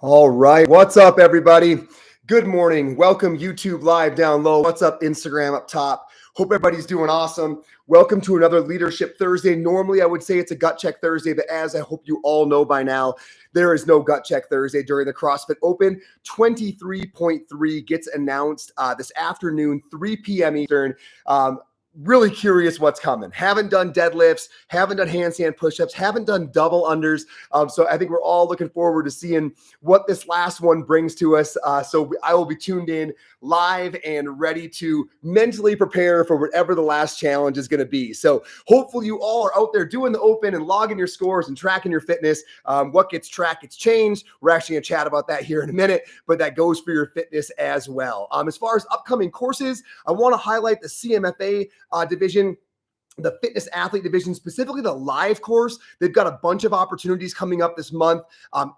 All right. What's up, everybody? Good morning. Welcome, YouTube Live down low. What's up, Instagram up top? Hope everybody's doing awesome. Welcome to another Leadership Thursday. Normally, I would say it's a gut check Thursday, but as I hope you all know by now, there is no gut check Thursday during the CrossFit Open. 23.3 gets announced this afternoon, 3 p.m. Eastern. Really curious what's coming. Haven't done deadlifts, haven't done handstand push-ups, haven't done double unders. So I think we're all looking forward to seeing what this last one brings to us. So I will be tuned in live and ready to mentally prepare for whatever the last challenge is going to be. So hopefully you all are out there doing the open and logging your scores and tracking your fitness. What gets tracked gets changed. We're actually going to chat about that here in a minute, but that goes for your fitness as well. As far as upcoming courses, I want to highlight the CMFA division, the fitness athlete division, specifically the live course. They've got a bunch of opportunities coming up this month.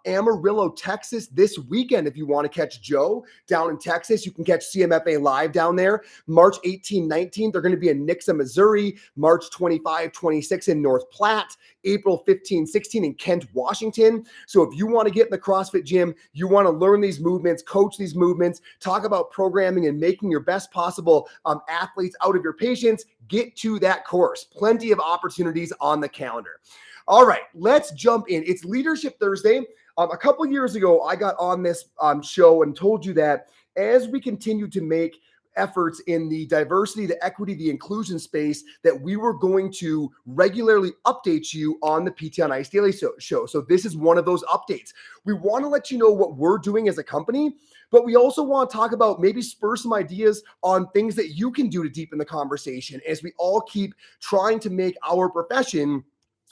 Amarillo, Texas this weekend. If you want to catch Joe down in Texas, you can catch CMFA live down there. March 18, 19, they're going to be in Nixa, Missouri. March 25, 26 in North Platte. April 15, 16 in Kent, Washington. So if you want to get in the CrossFit gym, you want to learn these movements, coach these movements, talk about programming and making your best possible athletes out of your patients, get to that course. Plenty of opportunities on the calendar. All right, let's jump in. It's Leadership Thursday. A couple years ago, I got on this show and told you that as we continue to make efforts in the diversity, the equity, the inclusion space, that we were going to regularly update you on the PT on Ice Daily show. So this is one of those updates. We want to let you know what we're doing as a company, but we also want to talk about, maybe spur some ideas on things that you can do to deepen the conversation as we all keep trying to make our profession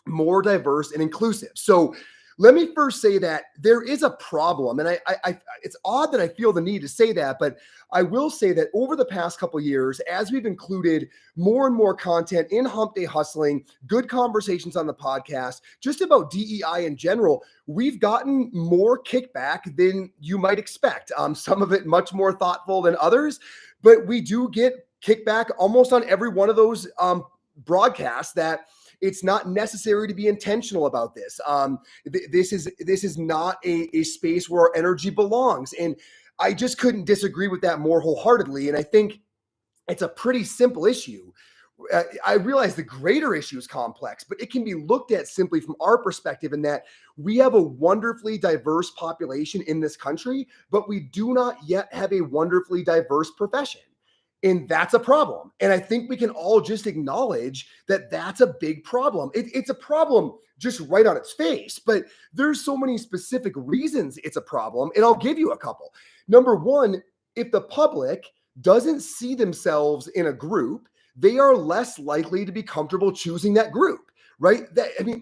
more diverse and inclusive. So let me first say that there is a problem, and I it's odd that I feel the need to say that, but I will say that over the past couple of years, as we've included more and more content in Hump Day Hustling, good conversations on the podcast, just about DEI in general, we've gotten more kickback than you might expect. Some of it much more thoughtful than others, but we do get kickback almost on every one of those broadcasts that it's not necessary to be intentional about this. This is not a space where our energy belongs. And I just couldn't disagree with that more wholeheartedly. And I think it's a pretty simple issue. I realize the greater issue is complex, but it can be looked at simply from our perspective in that we have a wonderfully diverse population in this country, but we do not yet have a wonderfully diverse profession. And that's a problem. And I think we can all just acknowledge that that's a big problem. It's a problem just right on its face, but there's so many specific reasons it's a problem. And I'll give you a couple. Number one, if the public doesn't see themselves in a group, they are less likely to be comfortable choosing that group. Right?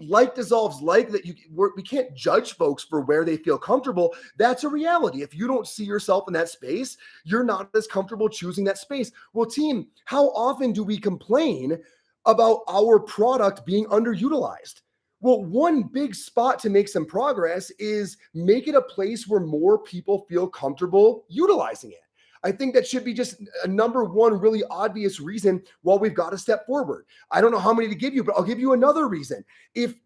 Like dissolves like that. We can't judge folks for where they feel comfortable. That's a reality. If you don't see yourself in that space, you're not as comfortable choosing that space. Well, team, how often do we complain about our product being underutilized? Well, one big spot to make some progress is make it a place where more people feel comfortable utilizing it. I think that should be just a number one really obvious reason why we've got to step forward. I don't know how many to give you, but I'll give you another reason. If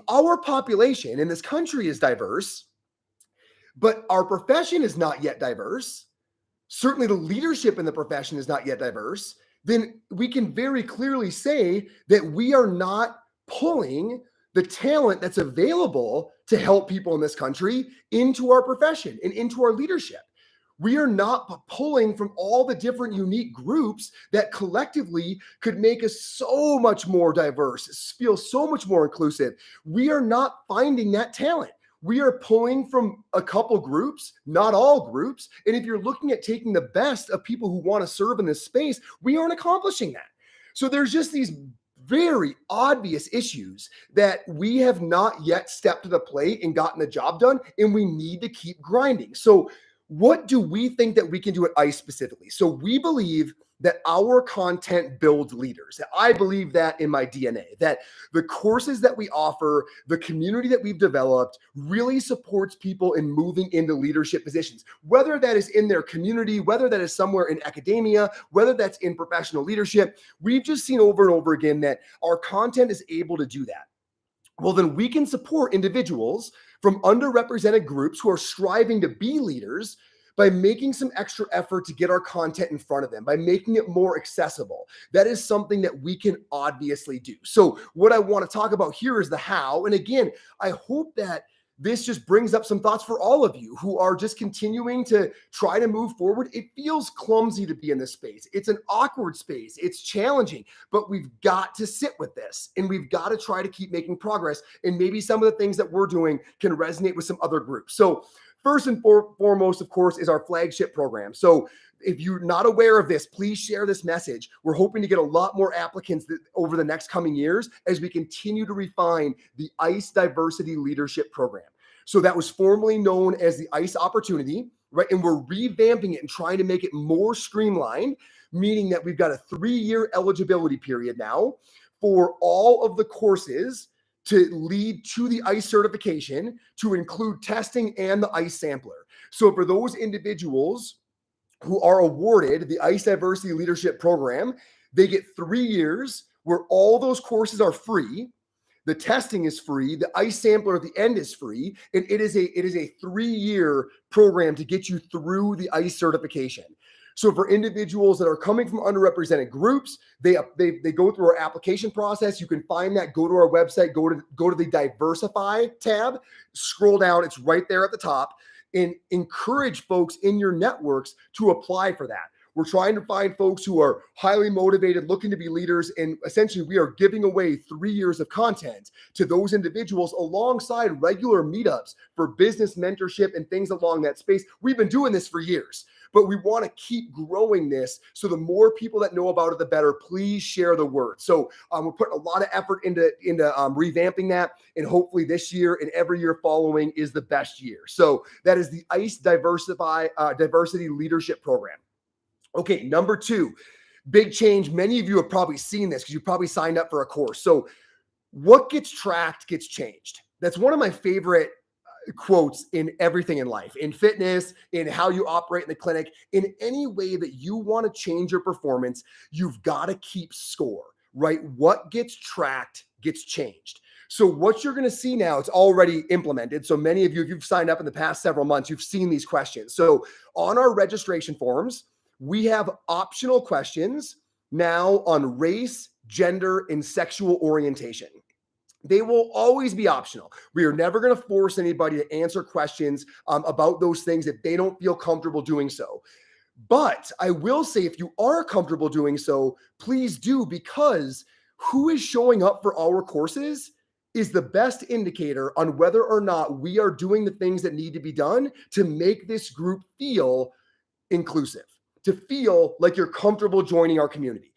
our population in this country is diverse, but our profession is not yet diverse, certainly the leadership in the profession is not yet diverse, then we can very clearly say that we are not pulling the talent that's available to help people in this country into our profession and into our leadership. We are not pulling from all the different unique groups that collectively could make us so much more diverse, feel so much more inclusive. We are not finding that talent. We are pulling from a couple groups, not all groups. And if you're looking at taking the best of people who want to serve in this space, we aren't accomplishing that. So there's just these very obvious issues that we have not yet stepped to the plate and gotten the job done, and we need to keep grinding. So what do we think that we can do at ICE specifically? So we believe that our content builds leaders. I believe that in my DNA, that the courses that we offer, the community that we've developed really supports people in moving into leadership positions, whether that is in their community, whether that is somewhere in academia, whether that's in professional leadership. We've just seen over and over again that our content is able to do that. well, then we can support individuals from underrepresented groups who are striving to be leaders by making some extra effort to get our content in front of them, by making it more accessible. That is something that we can obviously do. So what I want to talk about here is the how. And again, I hope that this just brings up some thoughts for all of you who are just continuing to try to move forward. It feels clumsy to be in this space. It's an awkward space. It's challenging, but we've got to sit with this and we've got to try to keep making progress. And maybe some of the things that we're doing can resonate with some other groups. So first and foremost, of course, is our flagship program. So if you're not aware of this, please share this message. We're hoping to get a lot more applicants over the next coming years as we continue to refine the ICE Diversity Leadership Program. So that was formerly known as the ICE Opportunity, right? And we're revamping it and trying to make it more streamlined, meaning that we've got a 3-year eligibility period now for all of the courses to lead to the ICE certification, to include testing and the ICE sampler. So for those individuals who are awarded the ICE Diversity Leadership Program, they get 3 years where all those courses are free. The testing is free. The ICE sampler at the end is free. And it is a 3-year program to get you through the ICE certification. So for individuals that are coming from underrepresented groups, they go through our application process. You can find that, go to our website, go to the Diversify tab, scroll down, it's right there at the top, and encourage folks in your networks to apply for that. We're trying to find folks who are highly motivated, looking to be leaders, and essentially we are giving away 3 years of content to those individuals alongside regular meetups for business mentorship and things along that space. We've been doing this for years, but we want to keep growing this. So the more people that know about it, the better. Please share the word. So we're putting a lot of effort into revamping that, and hopefully this year and every year following is the best year. So that is the ICE Diversity Leadership Program. Okay, number 2, big change. Many of you have probably seen this because you probably signed up for a course. So what gets tracked gets changed. That's one of my favorite quotes in everything in life, in fitness, in how you operate in the clinic, in any way that you want to change your performance, you've got to keep score, right? What gets tracked gets changed. So what you're going to see now, it's already implemented. So many of you, if you've signed up in the past several months, you've seen these questions. So on our registration forms, we have optional questions now on race, gender, and sexual orientation. They will always be optional. We are never going to force anybody to answer questions about those things if they don't feel comfortable doing so. But I will say, if you are comfortable doing so, please do, because who is showing up for our courses is the best indicator on whether or not we are doing the things that need to be done to make this group feel inclusive, to feel like you're comfortable joining our community.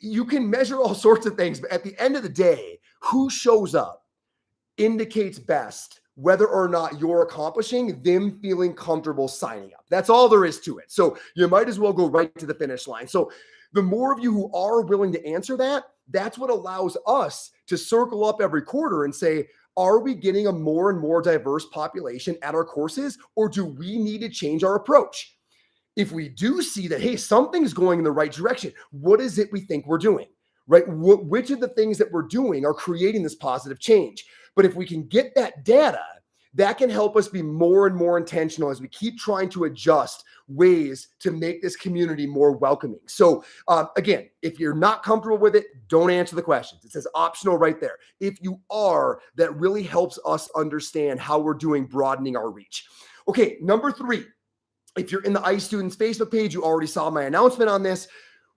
You can measure all sorts of things, but at the end of the day, who shows up indicates best whether or not you're accomplishing them feeling comfortable signing up. That's all there is to it. So you might as well go right to the finish line. So the more of you who are willing to answer that, that's what allows us to circle up every quarter and say, are we getting a more and more diverse population at our courses, or do we need to change our approach? If we do see that, hey, something's going in the right direction, what is it we think we're doing, right? Which of the things that we're doing are creating this positive change? But if we can get that data, that can help us be more and more intentional as we keep trying to adjust ways to make this community more welcoming. So again, if you're not comfortable with it, don't answer the questions. It says optional right there. If you are, that really helps us understand how we're doing broadening our reach. Okay, number 3. If you're in the ICE Students Facebook page, you already saw my announcement on this.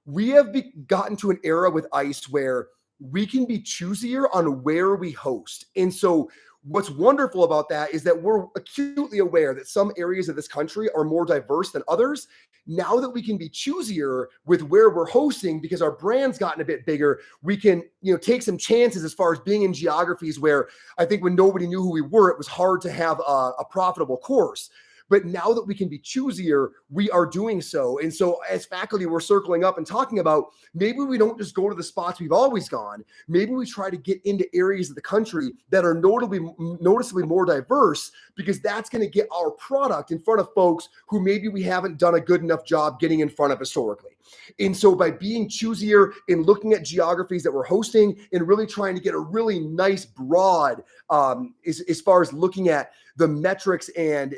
We have gotten to an era with ICE where we can be choosier on where we host. And so what's wonderful about that is that we're acutely aware that some areas of this country are more diverse than others. Now that we can be choosier with where we're hosting because our brand's gotten a bit bigger, we can, take some chances as far as being in geographies where I think when nobody knew who we were, it was hard to have a profitable course. But now that we can be choosier, we are doing so. And so as faculty, we're circling up and talking about, maybe we don't just go to the spots we've always gone. Maybe we try to get into areas of the country that are noticeably more diverse, because that's going to get our product in front of folks who maybe we haven't done a good enough job getting in front of historically. And so by being choosier and looking at geographies that we're hosting and really trying to get a really nice broad as far as looking at the metrics and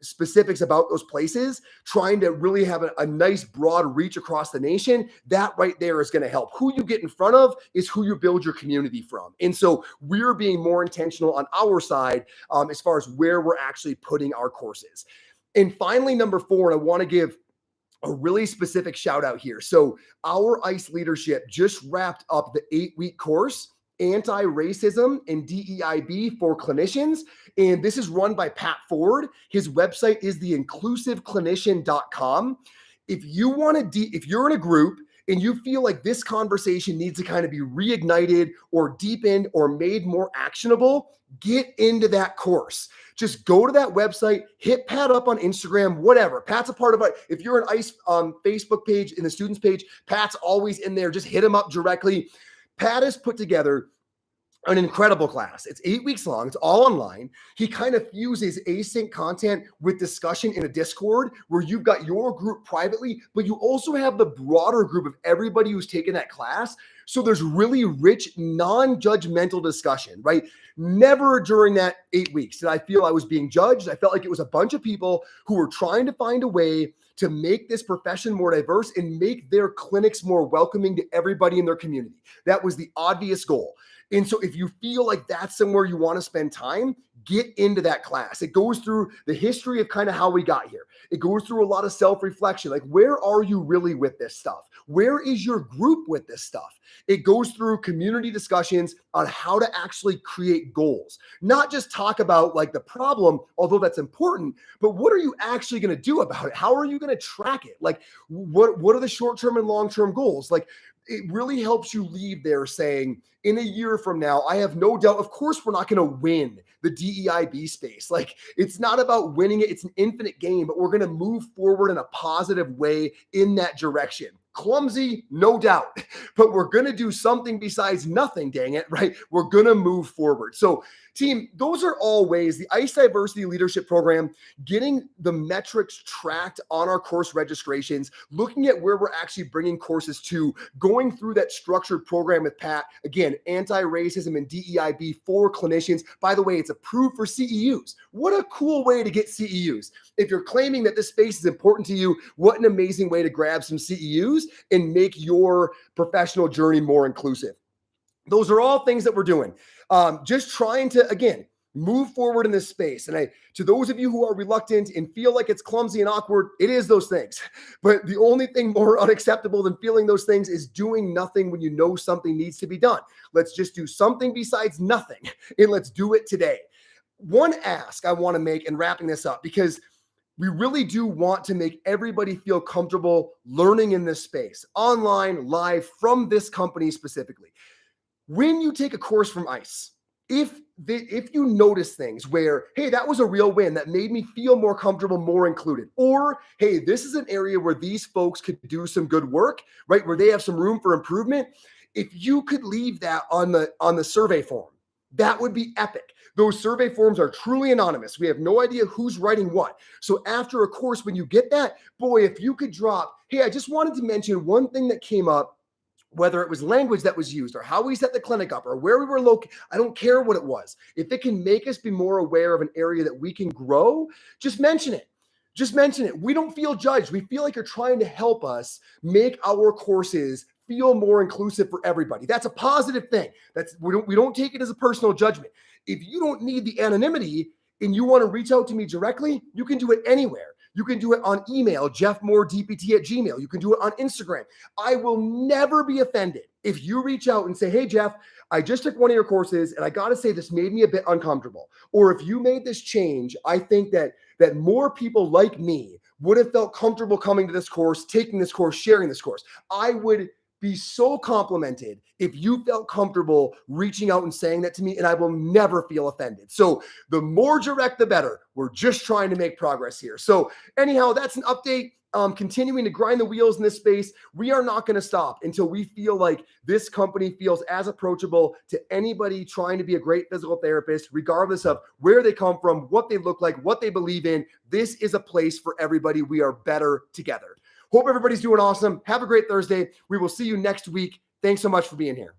specifics about those places, trying to really have a nice broad reach across the nation, that right there is going to help. Who you get in front of is who you build your community from. And so we're being more intentional on our side as far as where we're actually putting our courses. And finally, number 4, and I want to give a really specific shout out here. So our ICE leadership just wrapped up the 8-week course, Anti-Racism and DEIB for Clinicians. And this is run by Pat Ford. His website is theinclusiveclinician.com. If you're in a group and you feel like this conversation needs to kind of be reignited or deepened or made more actionable, get into that course. Just go to that website, hit Pat up on Instagram, whatever. Pat's a part of it. If you're an ICE Facebook page, in the students page, Pat's always in there. Just hit him up directly. Pat has put together an incredible class. It's 8 weeks long. It's all online. He kind of fuses async content with discussion in a Discord where you've got your group privately, but you also have the broader group of everybody who's taken that class. So there's really rich, non-judgmental discussion, right? Never during that 8 weeks did I feel I was being judged. I felt like it was a bunch of people who were trying to find a way to make this profession more diverse and make their clinics more welcoming to everybody in their community. That was the obvious goal. And so if you feel like that's somewhere you want to spend time, get into that class. It goes through the history of kind of how we got here. It goes through a lot of self-reflection. Like, where are you really with this stuff? Where is your group with this stuff? It goes through community discussions on how to actually create goals, not just talk about like the problem, although that's important, but what are you actually going to do about it? How are you going to track it? Like, what are the short-term and long-term goals? Like, it really helps you leave there saying, in a year from now, I have no doubt, of course, we're not going to win the DEIB space. Like, it's not about winning it. It's an infinite game, but we're going to move forward in a positive way in that direction. Clumsy, no doubt, but we're going to do something besides nothing, dang it, right? We're going to move forward. So team, those are all ways. The ICE Diversity Leadership Program, getting the metrics tracked on our course registrations, looking at where we're actually bringing courses to, going through that structured program with Pat. Again, Anti-Racism and DEIB for Clinicians. By the way, it's approved for CEUs. What a cool way to get CEUs. If you're claiming that this space is important to you, what an amazing way to grab some CEUs and make your professional journey more inclusive. Those are all things that we're doing. Just trying to, again, move forward in this space. And to those of you who are reluctant and feel like it's clumsy and awkward, it is those things. But the only thing more unacceptable than feeling those things is doing nothing when you know something needs to be done. Let's just do something besides nothing, and let's do it today. One ask I want to make in wrapping this up, because we really do want to make everybody feel comfortable learning in this space, online, live, from this company specifically. When you take a course from ICE, if you notice things where, hey, that was a real win that made me feel more comfortable, more included, or hey, this is an area where these folks could do some good work, right, where they have some room for improvement, if you could leave that on the survey form, that would be epic. Those survey forms are truly anonymous. We have no idea who's writing what. So after a course, when you get that, boy, if you could drop, hey, I just wanted to mention one thing that came up, whether it was language that was used or how we set the clinic up or where we were located, I don't care what it was. If it can make us be more aware of an area that we can grow, just mention it. Just mention it. We don't feel judged. We feel like you're trying to help us make our courses feel more inclusive for everybody. That's a positive thing. We don't take it as a personal judgment. If you don't need the anonymity and you want to reach out to me directly, you can do it anywhere. You can do it on email, jeffmooredpt@gmail. You can do it on Instagram. I will never be offended if you reach out and say, hey, Jeff, I just took one of your courses and I got to say this made me a bit uncomfortable. Or if you made this change, I think that more people like me would have felt comfortable coming to this course, taking this course, sharing this course. I would be so complimented if you felt comfortable reaching out and saying that to me, and I will never feel offended. So the more direct, the better. We're just trying to make progress here. So anyhow, that's an update. Continuing to grind the wheels in this space. We are not going to stop until we feel like this company feels as approachable to anybody trying to be a great physical therapist, regardless of where they come from, what they look like, what they believe in. This is a place for everybody. We are better together. Hope everybody's doing awesome. Have a great Thursday. We will see you next week. Thanks so much for being here.